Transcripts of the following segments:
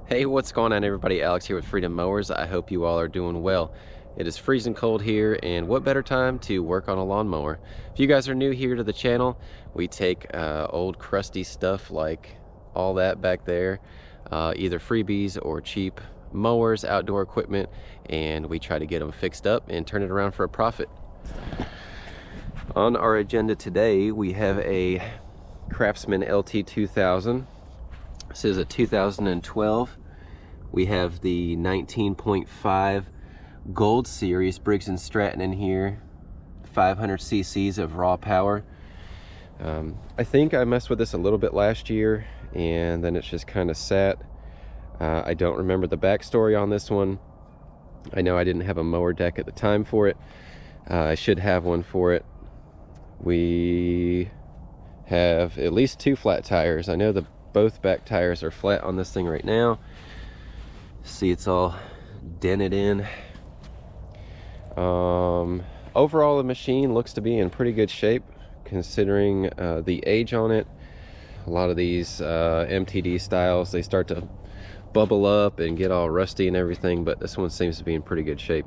Hey, what's going on everybody? Alex here with Freedom Mowers. I hope you all are doing well. It is freezing cold here, and what better time to work on a lawnmower? If you guys are new here to the channel, we take old crusty stuff like all that back there, either freebies or cheap mowers, outdoor equipment, and we try to get them fixed up and turn it around for a profit. On our agenda today, we have a Craftsman LT2000. This is a 2012. We have the 19.5 Gold Series Briggs & Stratton in here, 500 cc's of raw power. I think I messed with this a little bit last year, and then it's just kind of sat. I don't remember the backstory on this one. I know I didn't have a mower deck at the time for it. I should have one for it. We have at least 2 flat tires. I know both back tires are flat on this thing right now. See, it's all dented in. Overall, the machine looks to be in pretty good shape considering the age on it. A lot of these MTD styles, they start to bubble up and get all rusty and everything, but this one seems to be in pretty good shape.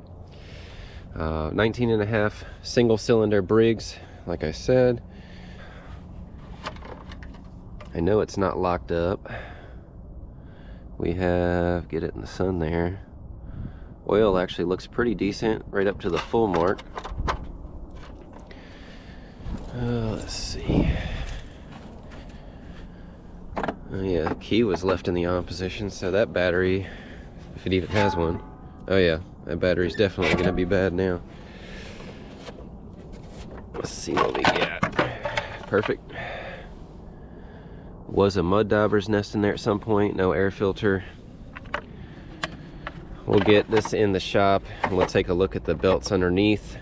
19.5 single cylinder Briggs, like I said. I know it's not locked up. We have, get it in the sun there. Oil actually looks pretty decent, right up to the full mark. Let's see. Oh yeah, the key was left in the on position, so that battery, if it even has one. Oh yeah, that battery's definitely gonna be bad now. Let's see what we got. Perfect. Was a mud dauber's nest in there at some point, no air filter. We'll get this in the shop and we'll take a look at the belts underneath,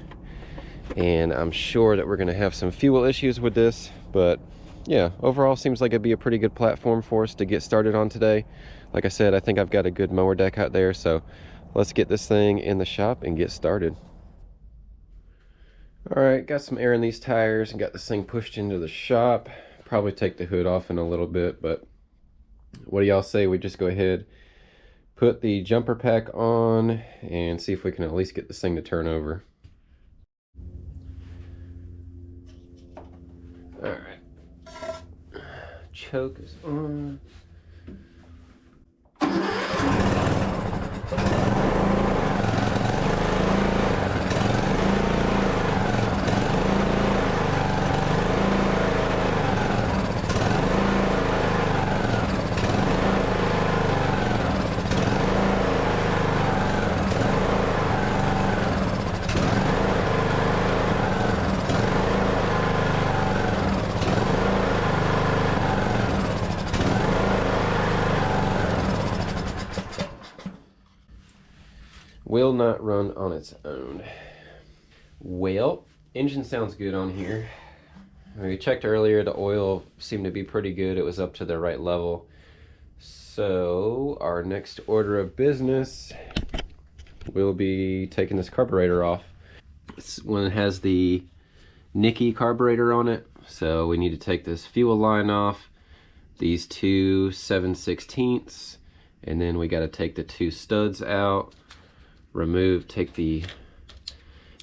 and I'm sure that we're going to have some fuel issues with this, but yeah, overall seems like it'd be a pretty good platform for us to get started on today. Like I said, I think I've got a good mower deck out there, so let's get this thing in the shop and get started. Alright, got some air in these tires and got this thing pushed into the shop. Probably take the hood off in a little bit, but what do y'all say we just go ahead, put the jumper pack on, and see if we can at least get this thing to turn over. Alright, choke is on. Will not run on its own. Well, engine sounds good on here. We checked earlier, the oil seemed to be pretty good. It was up to the right level. So our next order of business will be taking this carburetor off. This one has the Nicky carburetor on it, so we need to take this fuel line off, these 2 7/16, and then we got to take the 2 studs out, take the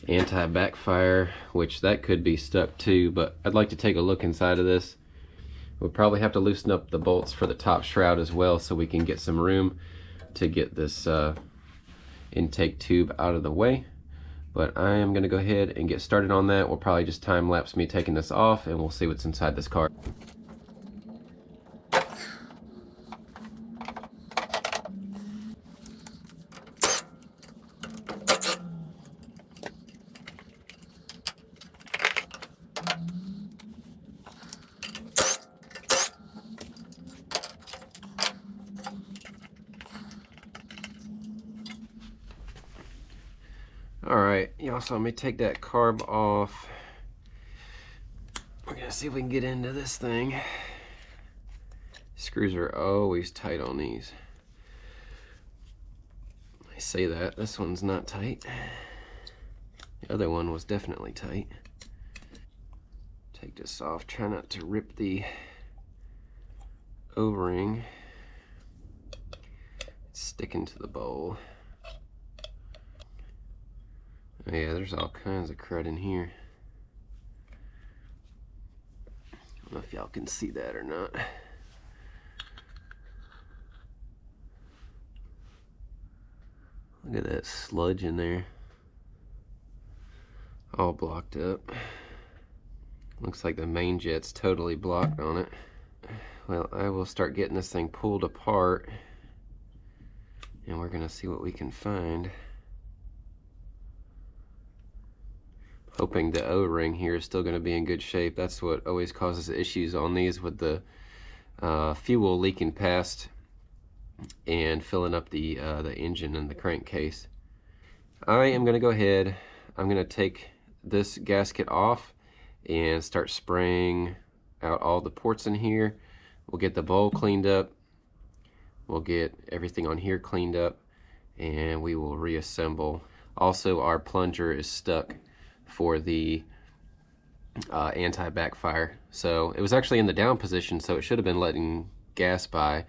anti-backfire, which that could be stuck too, but I'd like to take a look inside of this. We'll probably have to loosen up the bolts for the top shroud as well, so we can get some room to get this intake tube out of the way. But I am going to go ahead and get started on that. We'll probably just time lapse me taking this off, and we'll see what's inside this car. Alright, y'all saw me take that carb off. We're gonna see if we can get into this thing. Screws are always tight on these. I say that, this one's not tight. The other one was definitely tight. Take this off, try not to rip the O-ring. sticking to the bowl. Oh yeah, there's all kinds of crud in here. I don't know if y'all can see that or not. Look at that sludge in there. All blocked up. Looks like the main jet's totally blocked on it. Well, I will start getting this thing pulled apart, and we're gonna see what we can find. Hoping the O-ring here is still gonna be in good shape. That's what always causes issues on these, with the fuel leaking past and filling up the engine and the crankcase. I am gonna go ahead, I'm gonna take this gasket off and start spraying out all the ports in here. We'll get the bowl cleaned up, we'll get everything on here cleaned up, and we will reassemble. Also, our plunger is stuck for the anti-backfire. So it was actually in the down position, so it should have been letting gas by.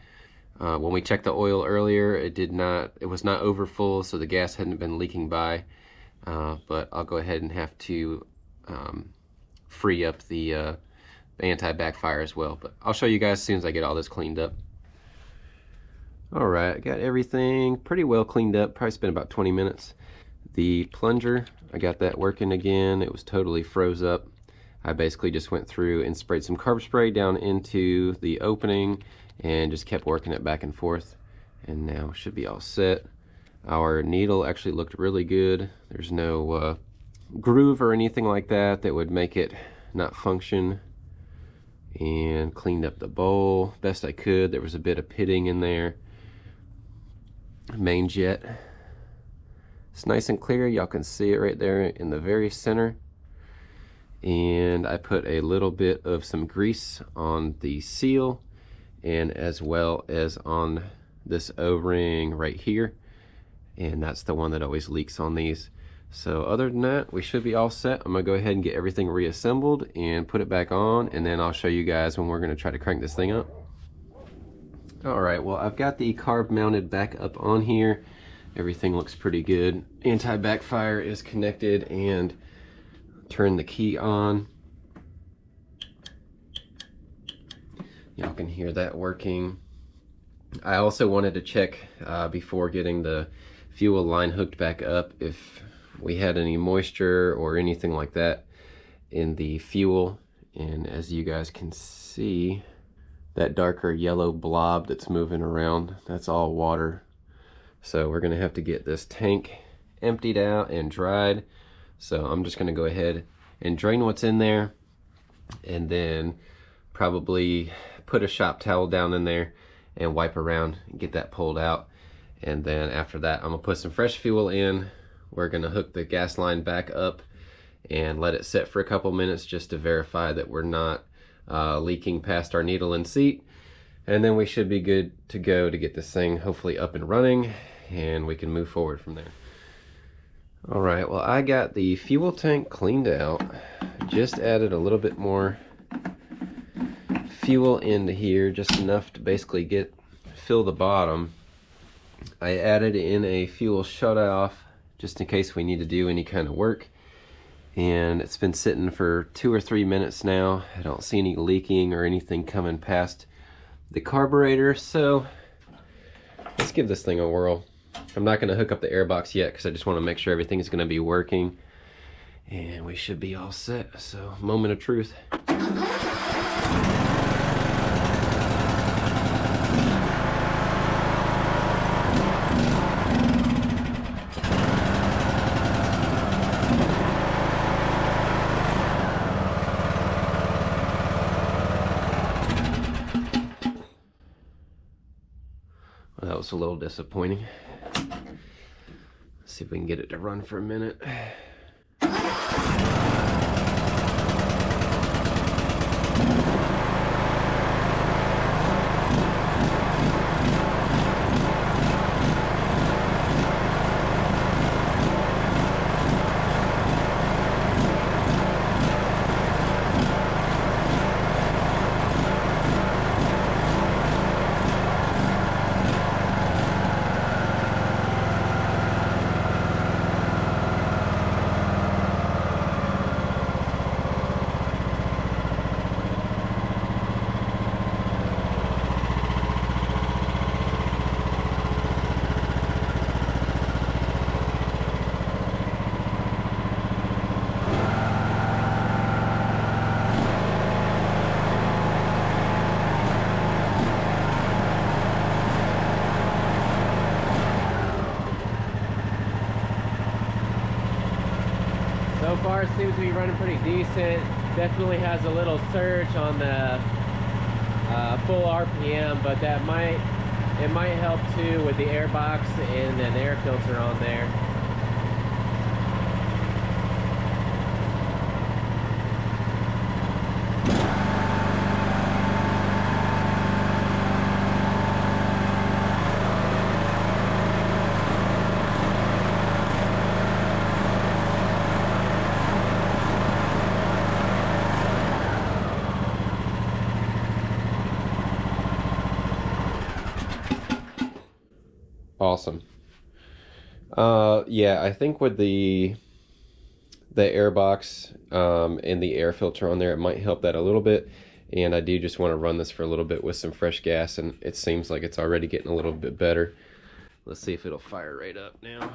When we checked the oil earlier, it was not over full, so the gas hadn't been leaking by. But I'll go ahead and have to free up the anti-backfire as well. But I'll show you guys as soon as I get all this cleaned up. All right, I got everything pretty well cleaned up. Probably spent about 20 minutes. The plunger, I got that working again. It was totally froze up. I basically just went through and sprayed some carb spray down into the opening and just kept working it back and forth, and now should be all set. Our needle actually looked really good. There's no groove or anything like that that would make it not function. And cleaned up the bowl best I could. There was a bit of pitting in there. Main jet, it's nice and clear. Y'all can see it right there in the very center. And I put a little bit of some grease on the seal, and as well as on this O-ring right here, and that's the one that always leaks on these. So other than that, we should be all set. I'm gonna go ahead and get everything reassembled and put it back on, and then I'll show you guys when we're gonna try to crank this thing up. All right, well, I've got the carb mounted back up on here. Everything looks pretty good. Anti-backfire is connected, and turn the key on. Y'all can hear that working. I also wanted to check before getting the fuel line hooked back up if we had any moisture or anything like that in the fuel. And as you guys can see, that darker yellow blob that's moving around, that's all water. So we're gonna have to get this tank emptied out and dried. So I'm just gonna go ahead and drain what's in there, and then probably put a shop towel down in there and wipe around and get that pulled out. And then after that, I'm gonna put some fresh fuel in. We're gonna hook the gas line back up and let it sit for a couple minutes just to verify that we're not leaking past our needle and seat. And then we should be good to go to get this thing hopefully up and running, and we can move forward from there. All right, well, I got the fuel tank cleaned out. Just added a little bit more fuel into here, just enough to basically fill the bottom. I added in a fuel shutoff just in case we need to do any kind of work. And it's been sitting for 2 or 3 minutes now. I don't see any leaking or anything coming past the carburetor, so let's give this thing a whirl. I'm not going to hook up the air box yet because I just want to make sure everything is going to be working, and we should be all set. So, moment of truth. Well, that was a little disappointing. Let's see if we can get it to run for a minute. So far it seems to be running pretty decent. Definitely has a little surge on the full RPM, but it might help too with the air box and an air filter on there. Awesome. Yeah, I think with the air box and the air filter on there, it might help that a little bit. And I do just want to run this for a little bit with some fresh gas, and it seems like it's already getting a little bit better. Let's see if it'll fire right up now.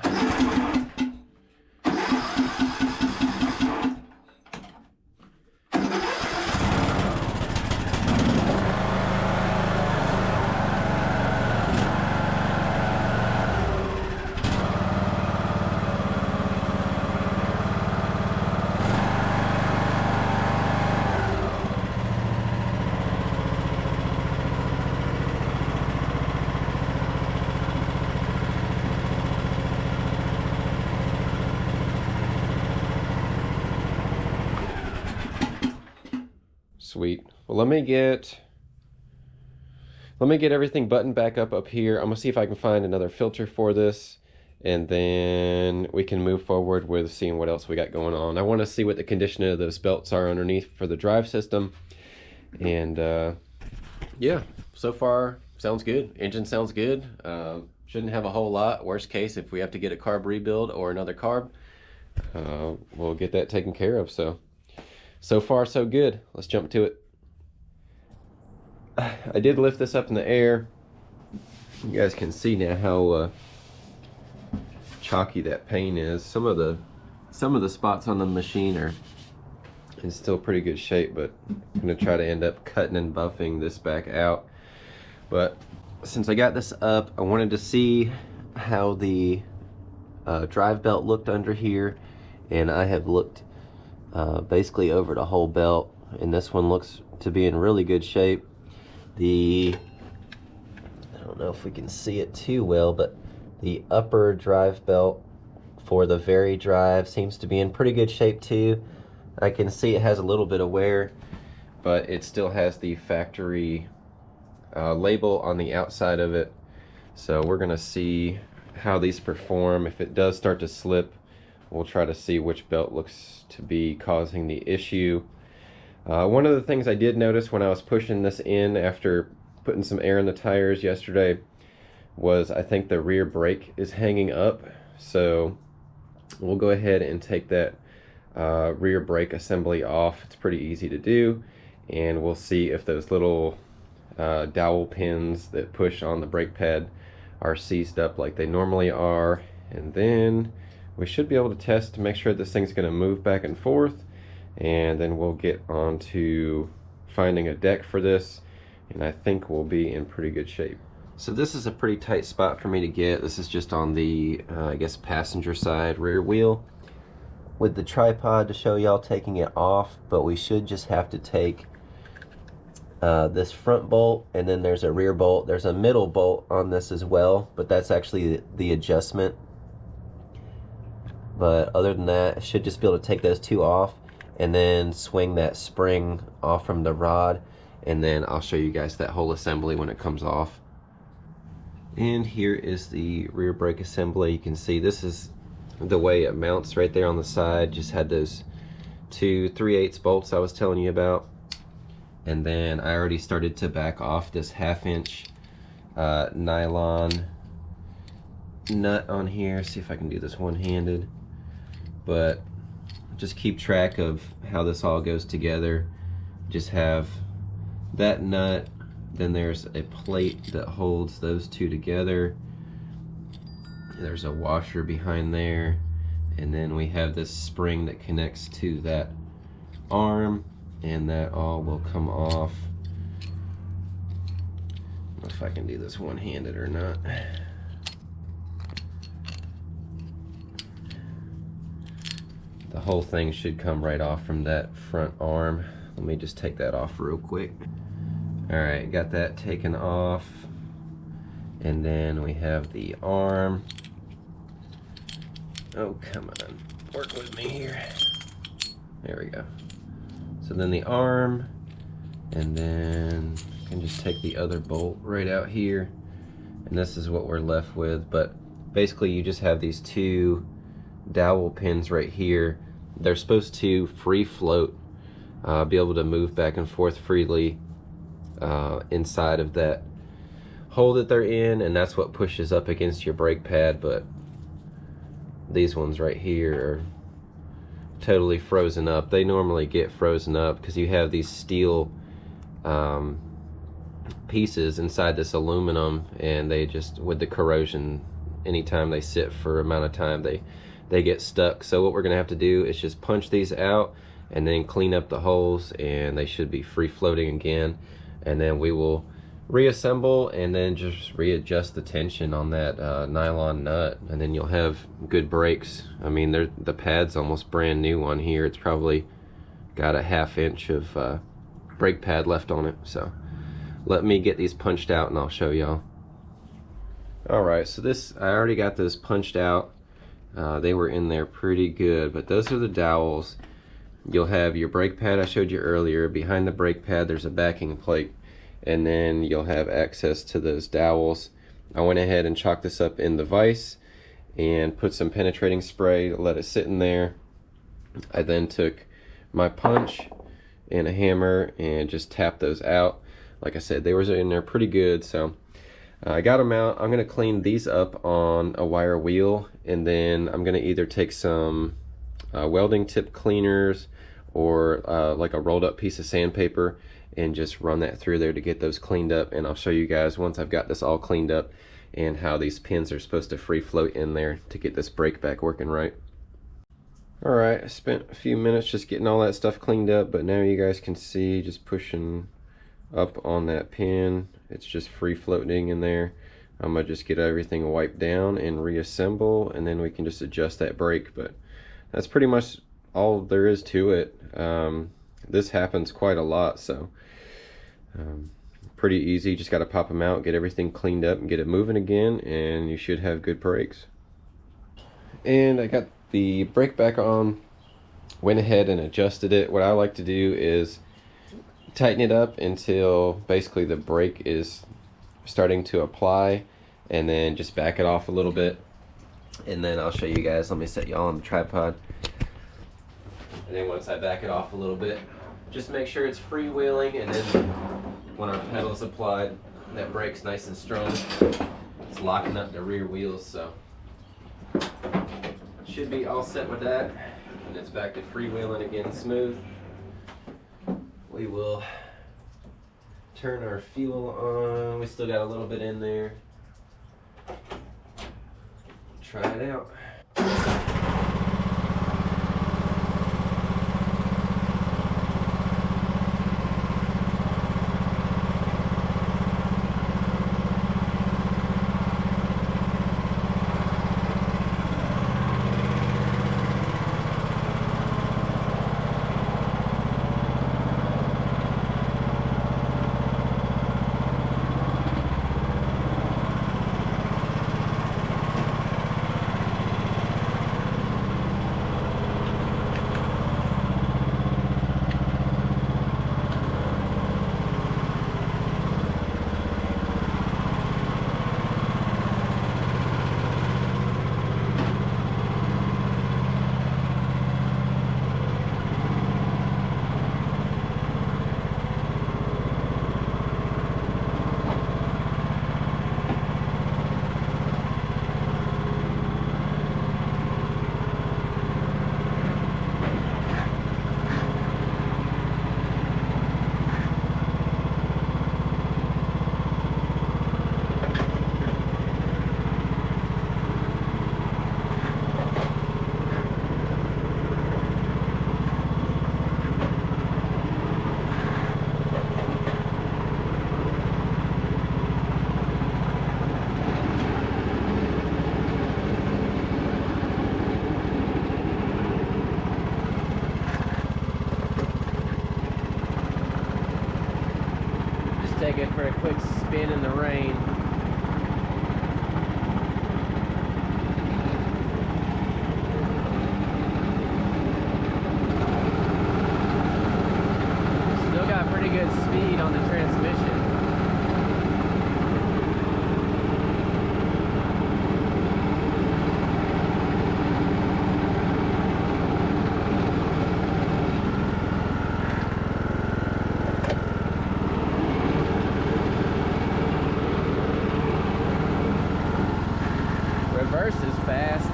Sweet. Well, let me get everything buttoned back up here. I'm gonna see if I can find another filter for this, and then we can move forward with seeing what else we got going on. I want to see what the condition of those belts are underneath for the drive system, and yeah, so far sounds good. Engine sounds good. Shouldn't have a whole lot. Worst case, if we have to get a carb rebuild or another carb, we'll get that taken care of. So far so good. Let's jump to it. I did lift this up in the air. You guys can see now how chalky that paint is. Some of the spots on the machine are in still pretty good shape, but I'm gonna try to end up cutting and buffing this back out. But since I got this up, I wanted to see how the drive belt looked under here, and I have looked basically over the whole belt, and this one looks to be in really good shape. I don't know if we can see it too well, but the upper drive belt for the Very drive seems to be in pretty good shape too. I can see it has a little bit of wear, but it still has the factory label on the outside of it. So we're gonna see how these perform. If it does start to slip, we'll try to see which belt looks to be causing the issue. One of the things I did notice when I was pushing this in after putting some air in the tires yesterday was I think the rear brake is hanging up. So we'll go ahead and take that rear brake assembly off. It's pretty easy to do, and we'll see if those little dowel pins that push on the brake pad are seized up like they normally are, and then we should be able to test to make sure this thing's going to move back and forth, and then we'll get on to finding a deck for this, and I think we'll be in pretty good shape. So this is a pretty tight spot for me to get. This is just on the I guess passenger side rear wheel with the tripod to show y'all taking it off, but we should just have to take this front bolt, and then there's a rear bolt. There's a middle bolt on this as well, but that's actually the adjustment. But other than that, I should just be able to take those two off and then swing that spring off from the rod, and then I'll show you guys that whole assembly when it comes off. And here is the rear brake assembly. You can see this is the way it mounts right there on the side. Just had those two 3/8 bolts I was telling you about, and then I already started to back off this 1/2 inch nylon nut on here. See if I can do this one-handed, but just keep track of how this all goes together. Just have that nut, then there's a plate that holds those two together, there's a washer behind there, and then we have this spring that connects to that arm, and that all will come off. I don't know if I can do this one-handed or not. the whole thing should come right off from that front arm. Let me just take that off real quick. Alright, got that taken off. And then we have the arm. Oh, come on. Work with me here. There we go. So then the arm, and then you can just take the other bolt right out here. And this is what we're left with. But basically you just have these two dowel pins right here. They're supposed to free float, be able to move back and forth freely inside of that hole that they're in, and that's what pushes up against your brake pad. But these ones right here are totally frozen up. They normally get frozen up because you have these steel pieces inside this aluminum, and they just, with the corrosion, anytime they sit for an amount of time, they get stuck. So what we're gonna have to do is just punch these out and then clean up the holes, and they should be free floating again. And then we will reassemble and then just readjust the tension on that nylon nut, and then you'll have good brakes. I mean, the pad's almost brand new on here. It's probably got a ½ inch of brake pad left on it. So let me get these punched out and I'll show y'all. Alright, so this, I already got those punched out. They were in there pretty good, but those are the dowels. You'll have your brake pad I showed you earlier. Behind the brake pad there's a backing plate, and then you'll have access to those dowels. I went ahead and chalked this up in the vise and put some penetrating spray, let it sit in there. I then took my punch and a hammer and just tapped those out. Like I said, they were in there pretty good, so I got them out. I'm gonna clean these up on a wire wheel, and then I'm gonna either take some welding tip cleaners or like a rolled up piece of sandpaper and just run that through there to get those cleaned up. And I'll show you guys once I've got this all cleaned up and how these pins are supposed to free float in there to get this brake back working right. Alright, I spent a few minutes just getting all that stuff cleaned up, but now you guys can see just pushing up on that pin, it's just free floating in there. I'm gonna just get everything wiped down and reassemble, and then we can just adjust that brake. But that's pretty much all there is to it. This happens quite a lot, so pretty easy. Just got to pop them out, get everything cleaned up, and get it moving again, and you should have good brakes. And I got the brake back on, went ahead and adjusted it. What I like to do is tighten it up until basically the brake is starting to apply, and then just back it off a little bit, and then I'll show you guys. Let me set y'all on the tripod. And then once I back it off a little bit, just make sure it's freewheeling, and then when our pedal's applied, that brake's nice and strong. It's locking up the rear wheels, so should be all set with that. And it's back to freewheeling again, smooth. We will turn our fuel on. We still got a little bit in there. Try it out. in the rain. Still got pretty good speed on the transmission. Reverse is fast.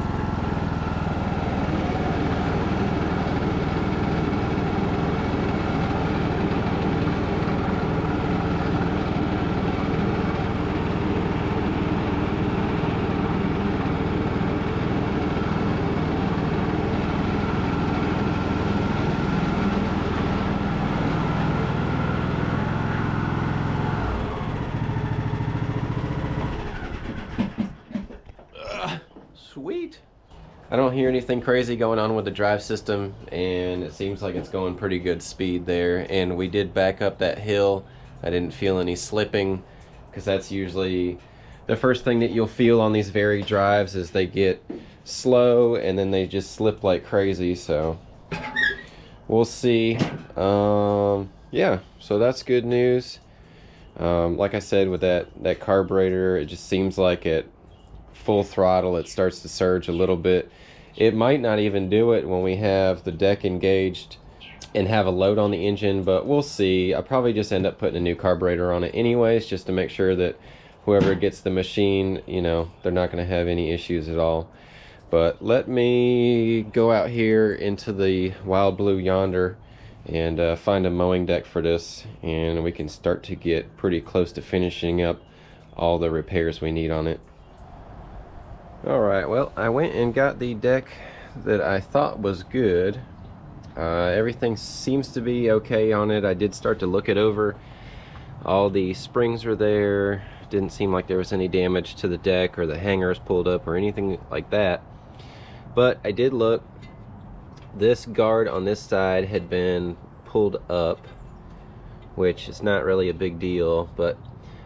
Sweet. I don't hear anything crazy going on with the drive system, and it seems like it's going pretty good speed there. And we did back up that hill. I didn't feel any slipping, because that's usually the first thing that you'll feel on these varied drives is they get slow and then they just slip like crazy. So we'll see. Yeah, so that's good news. Like I said, with that carburetor, it just seems like at full throttle it starts to surge a little bit. It might not even do it when we have the deck engaged and have a load on the engine, but we'll see. I'll probably just end up putting a new carburetor on it anyways, just to make sure that whoever gets the machine, you know, they're not going to have any issues at all. But let me go out here into the wild blue yonder and find a mowing deck for this, and we can start to get pretty close to finishing up all the repairs we need on it. Alright, well, I went and got the deck that I thought was good. Everything seems to be okay on it. I did start to look it over. All the springs are there. Didn't seem like there was any damage to the deck or the hangers pulled up or anything like that. But I did look. This guard on this side had been pulled up, which is not really a big deal, but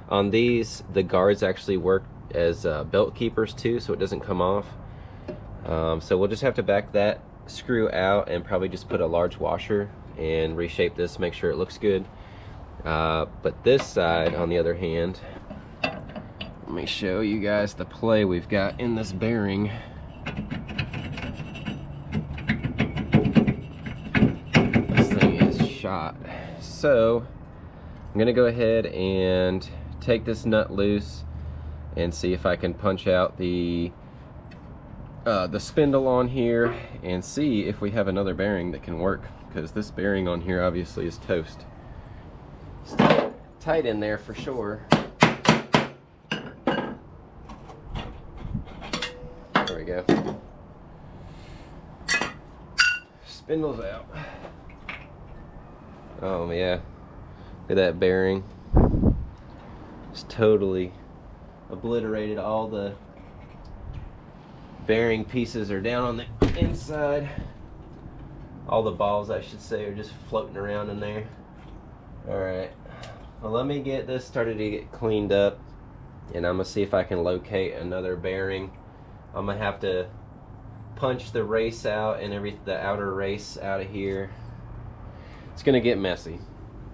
on these, the guards actually work as belt keepers too, so it doesn't come off. So we'll just have to back that screw out and probably just put a large washer and reshape this, make sure it looks good. But this side, on the other hand, let me show you guys the play we've got in this bearing. This thing is shot. So I'm gonna go ahead and take this nut loose and see if I can punch out the spindle on here and see if we have another bearing that can work, because this bearing on here obviously is toast. It's tight in there for sure. There we go. Spindle's out. Oh yeah, look at that bearing. It's totally obliterated. All the bearing pieces are down on the inside. All the balls, I should say, are just floating around in there. Alright, well, let me get this started to get cleaned up, and I'm gonna see if I can locate another bearing. I'm gonna have to punch the race out and the outer race out of here. It's gonna get messy.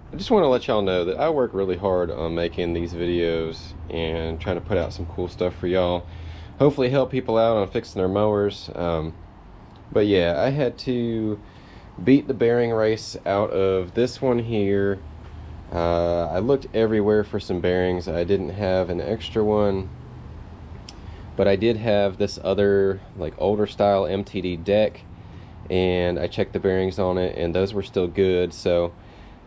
I just want to let y'all know that I work really hard on making these videos and trying to put out some cool stuff for y'all. Hopefully help people out on fixing their mowers. But yeah, I had to beat the bearing race out of this one here. I looked everywhere for some bearings. I didn't have an extra one, but I did have this other like older style MTD deck, and I checked the bearings on it and those were still good. So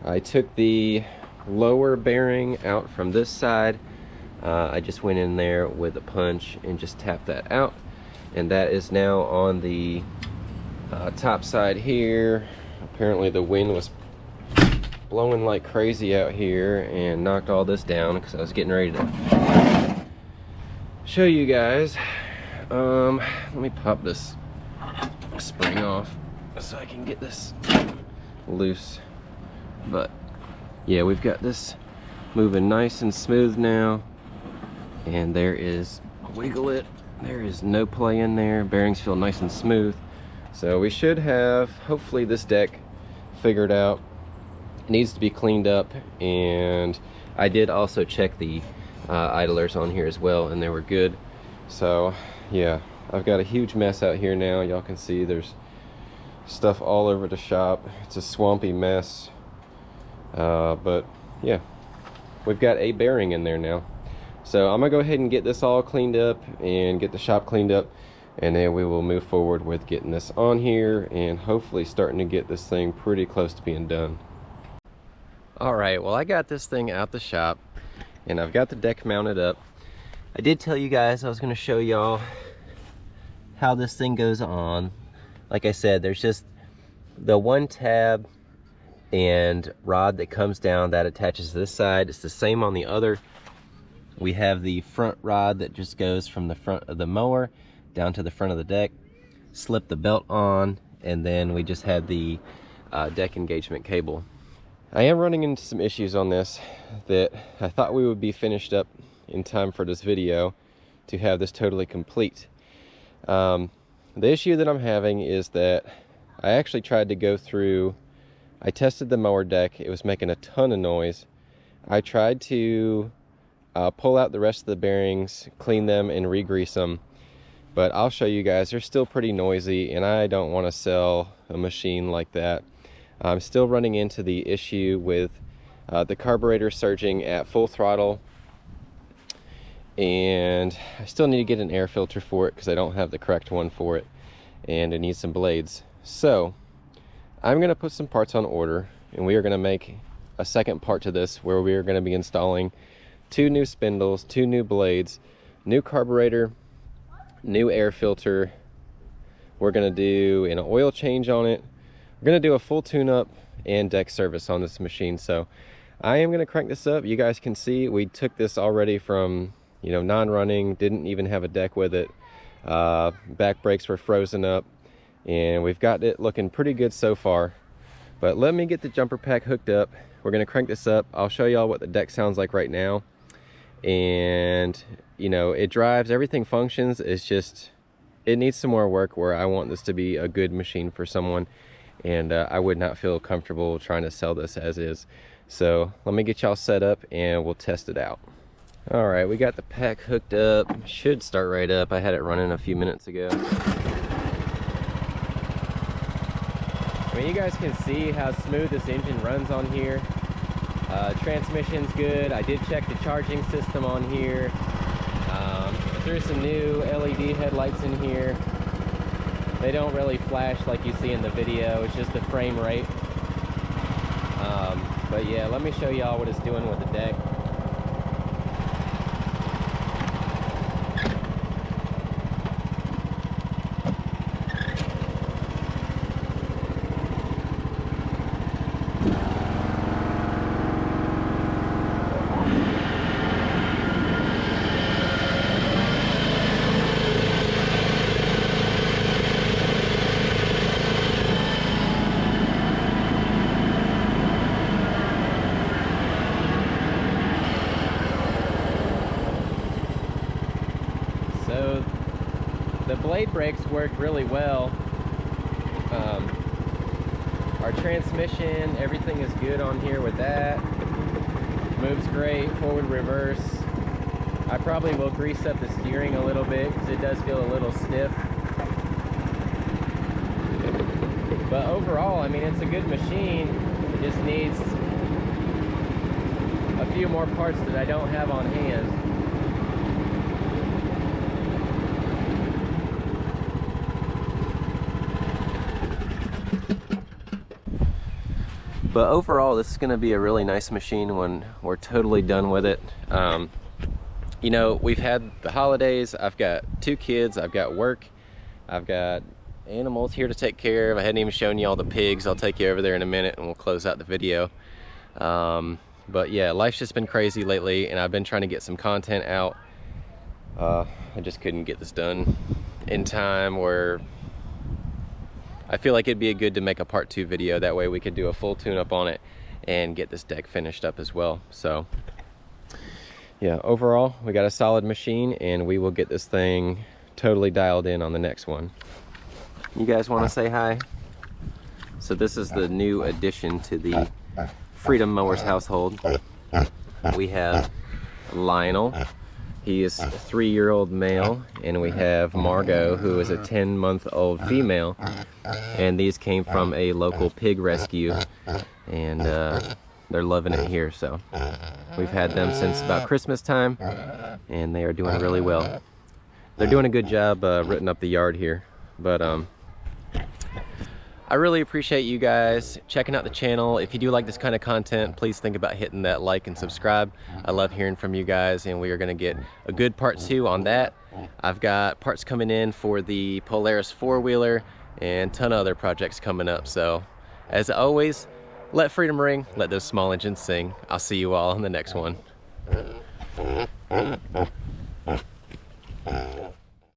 I took the lower bearing out from this side. I just went in there with a punch and just tapped that out, and that is now on the top side here. Apparently the wind was blowing like crazy out here and knocked all this down because I was getting ready to show you guys. Let me pop this spring off so I can get this loose. But yeah, we've got this moving nice and smooth now. and there is, wiggle it, there is no play in there. Bearings feel nice and smooth. So we should have, hopefully, this deck figured out. It needs to be cleaned up, and I did also check the idlers on here as well, and they were good. So yeah, I've got a huge mess out here now. Y'all can see there's stuff all over the shop. It's a swampy mess, but yeah, we've got a bearing in there now. So I'm gonna go ahead and get this all cleaned up and get the shop cleaned up, and then we will move forward with getting this on here and hopefully starting to get this thing pretty close to being done. All right, well, I got this thing out the shop and I've got the deck mounted up. I did tell you guys I was gonna show y'all how this thing goes on. Like I said, there's just the one tab and rod that comes down that attaches to this side. It's the same on the other. We have the front rod that just goes from the front of the mower down to the front of the deck. Slip the belt on, and then we just had the deck engagement cable. I am running into some issues on this that I thought we would be finished up in time for this video to have this totally complete. The issue that I'm having is that I actually tried to go through, I tested the mower deck. It was making a ton of noise. I tried to pull out the rest of the bearings, clean them, and re-grease them, but I'll show you guys, they're still pretty noisy, and I don't want to sell a machine like that. I'm still running into the issue with the carburetor surging at full throttle, and I still need to get an air filter for it because I don't have the correct one for it, and it needs some blades. So I'm going to put some parts on order, and we are going to make a second part to this where we are going to be installing 2 new spindles, 2 new blades, new carburetor, new air filter. We're going to do an oil change on it. We're going to do a full tune-up and deck service on this machine. So I am going to crank this up. You guys can see we took this already from, you know, non-running, didn't even have a deck with it. Back brakes were frozen up, and we've got it looking pretty good so far. But let me get the jumper pack hooked up. We're going to crank this up. I'll show y'all what the deck sounds like right now. And you know, it drives, everything functions. It's just, it needs some more work where I want this to be a good machine for someone, and I would not feel comfortable trying to sell this as is. So let me get y'all set up and we'll test it out. All right, we got the pack hooked up. Should start right up. I had it running a few minutes ago. I mean, you guys can see how smooth this engine runs on here. Transmission's good. I did check the charging system on here. Threw some new LED headlights in here. They don't really flash like you see in the video. It's just the frame rate. But yeah, let me show y'all what it's doing with the deck. So the blade brakes worked really well. Our transmission, everything is good on here with that. Moves great, forward, reverse. I probably will grease up the steering a little bit because it does feel a little stiff. But overall, I mean, it's a good machine. It just needs a few more parts that I don't have on hand. But overall, this is going to be a really nice machine when we're totally done with it. You know, we've had the holidays. I've got 2 kids. I've got work. I've got animals here to take care of. I hadn't even shown you all the pigs. I'll take you over there in a minute and we'll close out the video. But yeah, life's just been crazy lately, and I've been trying to get some content out. I just couldn't get this done in time where I feel like it'd be good to make a part 2 video. That way we could do a full tune-up on it and get this deck finished up as well. So yeah, overall, we got a solid machine, and we will get this thing totally dialed in on the next one. You guys want to say hi? So this is the new addition to the Freedom Mowers household. We have Lionel. He is a 3-year-old male, and we have Margot, who is a 10-month-old female. And these came from a local pig rescue, and they're loving it here. So we've had them since about Christmas time, and they are doing really well. They're doing a good job rooting up the yard here. But I really appreciate you guys checking out the channel. If you do like this kind of content, please think about hitting that like and subscribe. I love hearing from you guys, and we are going to get a good part 2 on that. I've got parts coming in for the Polaris 4-wheeler and a ton of other projects coming up. So as always, let freedom ring, let those small engines sing. I'll see you all in the next one.